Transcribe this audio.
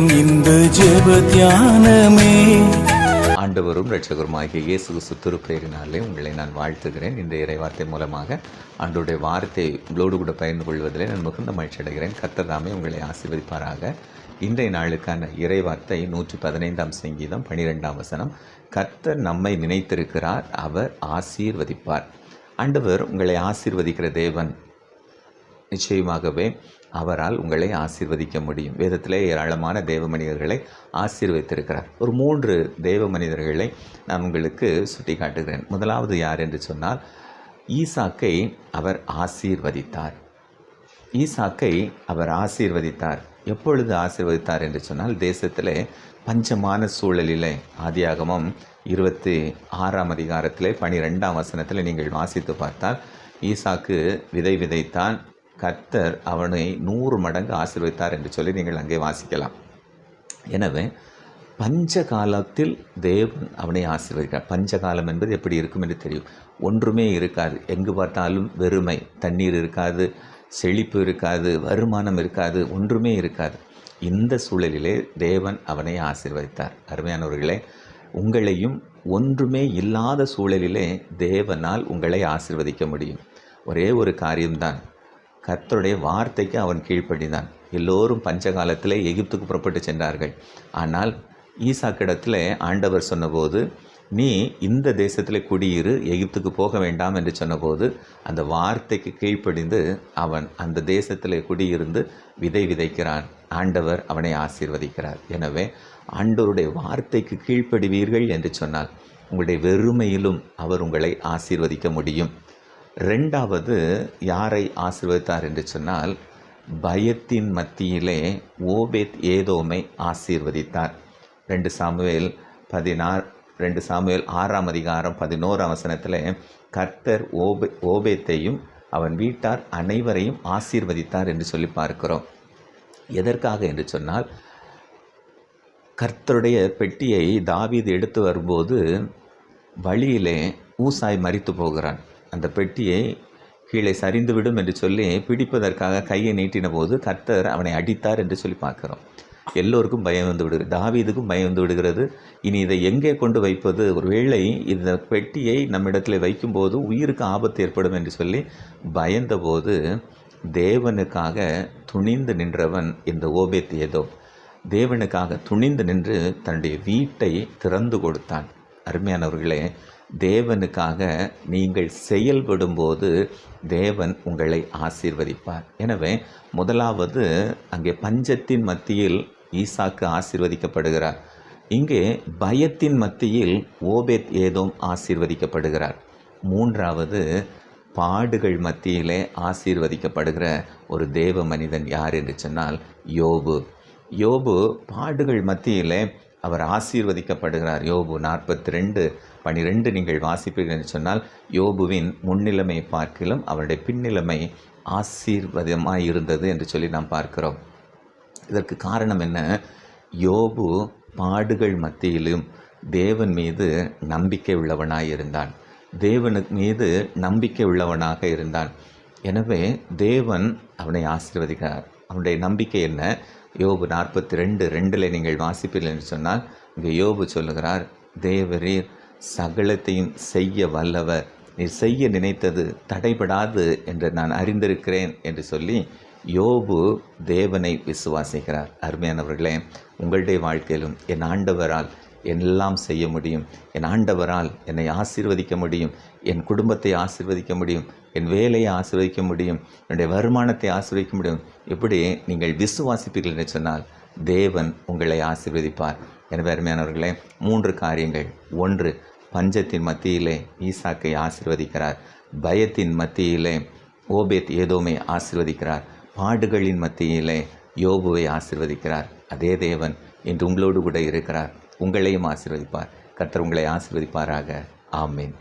நேரம் இந்த ஜெப தியானமே. ஆண்டவரும் இரட்சகருமாகிய இயேசு கிறிஸ்து திருப்பெயரினாலே உங்களை நான் வாழ்த்துகிறேன். இந்த இறைவார்த்தை மூலமாக ஆண்டவருடைய வார்த்தை உங்களோடு கூட பகிர்ந்து கொள்வதிலே நான் மிகுந்த மகிழ்ச்சி அடைகிறேன். கர்த்தர் தாமே உங்களை ஆசீர்வதிப்பாராக. இன்றைய நாளுக்கான இறைவார்த்தை 115ஆம் சங்கீதம் 12ஆம் வசனம். கர்த்தர் நம்மை நினைத்திருக்கிறார், அவர் ஆசீர்வதிப்பார். ஆண்டவர் உங்களை ஆசீர்வதிக்கிற தேவன். நிச்சயமாகவே அவரால் உங்களை ஆசீர்வதிக்க முடியும். வேதத்திலே ஏராளமான தேவ மனிதர்களை ஆசீர்வதித்திருக்கிறார். ஒரு 3 தேவ மனிதர்களை நான் உங்களுக்கு சுட்டி காட்டுகிறேன். முதலாவது யார் என்று சொன்னால், ஈசாக்கை அவர் ஆசீர்வதித்தார். ஈசாக்கை அவர் ஆசீர்வதித்தார். எப்பொழுது ஆசீர்வதித்தார் என்று சொன்னால், தேசத்திலே பஞ்சமான சூழலிலே ஆதியாகமம் 26ஆம் அதிகாரத்திலே 12ஆம் வசனத்தில் நீங்கள் வாசித்து பார்த்தால், ஈசாக்கு விதை விதைத்தான், கர்த்தர் அவனை 100 மடங்கு ஆசீர்வதித்தார் என்று சொல்லி நீங்கள் அங்கே வாசிக்கலாம். எனவே பஞ்ச காலத்தில் தேவன் அவனை ஆசீர்வதிக்கிறார். பஞ்சகாலம் என்பது எப்படி இருக்கும் என்று தெரியும். ஒன்றுமே இருக்காது, எங்கு பார்த்தாலும் வெறுமை, தண்ணீர் இருக்காது, செழிப்பு இருக்காது, வருமானம் இருக்காது, ஒன்றுமே இருக்காது. இந்த சூழலிலே தேவன் அவனை ஆசீர்வதித்தார். அருமையானவர்களே, உங்களையும் ஒன்றுமே இல்லாத சூழலிலே தேவனால் உங்களை ஆசீர்வதிக்க முடியும். ஒரே ஒரு காரியம்தான், கர்த்தருடைய வார்த்தைக்கு அவன் கீழ்ப்படிந்தான். எல்லோரும் பஞ்சகாலத்திலே எகிப்துக்கு புறப்பட்டு சென்றார்கள். ஆனால் ஈசாக்கிடத்தில் ஆண்டவர் சொன்னபோது, நீ இந்த தேசத்தில் குடியிரு, எகிப்துக்கு போக வேண்டாம் என்று சொன்னபோது, அந்த வார்த்தைக்கு கீழ்ப்படிந்து அவன் அந்த தேசத்தில் குடியிருந்து விதை விதைக்கிறான். ஆண்டவர் அவனை ஆசீர்வதிக்கிறார். எனவே ஆண்டவருடைய வார்த்தைக்கு கீழ்ப்படுவீர்கள் என்று சொன்னால் உங்களுடைய வெறுமையிலும் அவர் உங்களை ஆசீர்வதிக்க முடியும். 2வது யாரை ஆசீர்வதித்தார் என்று சொன்னால், பயத்தின் மத்தியிலே ஓபேத் ஏதோமை ஆசீர்வதித்தார். 2 சாமுவேல் 6ஆம் அதிகாரம் 11ஆம் வசனத்தில் கர்த்தர் ஓபேத்தையும் அவன் வீட்டார் அனைவரையும் ஆசீர்வதித்தார் என்று சொல்லி பார்க்கிறோம். எதற்காக என்று சொன்னால், கர்த்தருடைய பெட்டியை தாவீது எடுத்து வரும்போது வழியிலே ஊசாய் மரித்து போகிறான். அந்த பெட்டியை கீழே சரிந்துவிடும் என்று சொல்லி பிடிப்பதற்காக கையை நீட்டின போது கர்த்தர் அவனை அடித்தார் என்று சொல்லி பார்க்குறோம். எல்லோருக்கும் பயம் வந்து விடுகிறது, தாவீதுக்கும் பயம் வந்து விடுகிறது. இனி இதை எங்கே கொண்டு வைப்பது, ஒருவேளை இந்த பெட்டியை நம்மிடத்தில் வைக்கும்போது உயிருக்கு ஆபத்து ஏற்படும் என்று சொல்லி பயந்தபோது தேவனுக்காக துணிந்து நின்றவன் இந்த ஓபேத் ஏதோ. தேவனுக்காக துணிந்து நின்று தன்னுடைய வீட்டை திறந்து கொடுத்தான். அருமையானவர்களே, தேவனுக்காக நீங்கள் செயல்படும்போது தேவன் உங்களை ஆசீர்வதிப்பார். எனவே முதலாவது அங்கே பஞ்சத்தின் மத்தியில் ஈசாக்கு ஆசீர்வதிக்கப்படுகிறார். இங்கே பயத்தின் மத்தியில் ஓபேத் ஏதோம் ஆசீர்வதிக்கப்படுகிறார். 3வது பாடுகள் மத்தியிலே ஆசீர்வதிக்கப்படுகிற ஒரு தேவ மனிதன் யார் என்று சொன்னால், யோபு பாடுகள் மத்தியிலே அவர் ஆசீர்வதிக்கப்படுகிறார். யோபு 42:12 நீங்கள் வாசிப்பீர்கள் என்று சொன்னால், யோபுவின் முன்னிலைமை பார்க்கிலும் அவருடைய பின்னிலைமை ஆசீர்வாதமாக இருந்தது என்று சொல்லி நாம் பார்க்கிறோம். இதற்கு காரணம் என்ன? யோபு பாடுகள் மத்தியிலும் தேவன் மீது நம்பிக்கை உள்ளவனாக இருந்தான். தேவனுக்கு மீது நம்பிக்கை உள்ளவனாக இருந்தான். எனவே தேவன் அவனை ஆசீர்வதிக்கிறார். அவனுடைய நம்பிக்கை என்ன? யோபு 42:2 நீங்கள் வாசிப்பீர்கள் என்று சொன்னால், இங்கே யோபு சொல்லுகிறார், தேவரீர் சகலத்தையும் செய்ய வல்லவர், நீர் செய்ய நினைத்தது தடைபடாது என்று நான் அறிந்திருக்கிறேன் என்று சொல்லி யோபு தேவனை விசுவாசிக்கிறார். அருமையானவர்களே, உங்களுடைய வாழ்க்கையிலும் என் ஆண்டவரால் எல்லாம் செய்ய முடியும், என் ஆண்டவரால் என்னை ஆசீர்வதிக்க முடியும், என் குடும்பத்தை ஆசீர்வதிக்க முடியும், என் வேலையை ஆசீர்வதிக்க முடியும், என்னுடைய வருமானத்தை ஆசீர்வதிக்க முடியும். இப்படி நீங்கள் விசுவாசிப்பீர்கள் என்று சொன்னால் தேவன் உங்களை ஆசீர்வதிப்பார். எனவே அருமையானவர்களே, 3 காரியங்கள். 1, பஞ்சத்தின் மத்தியிலே ஈசாக்கை ஆசீர்வதிக்கிறார். பயத்தின் மத்தியிலே ஓபேத் ஏதோமை ஆசீர்வதிக்கிறார். பாடுகளின் மத்தியிலே யோபுவை ஆசீர்வதிக்கிறார். அதே தேவன் இன்று உங்களோடு கூட இருக்கிறார், உங்களையும் ஆசீர்வதிப்பார். கர்த்தர் உங்களை ஆசீர்வதிப்பாராக. ஆமென்.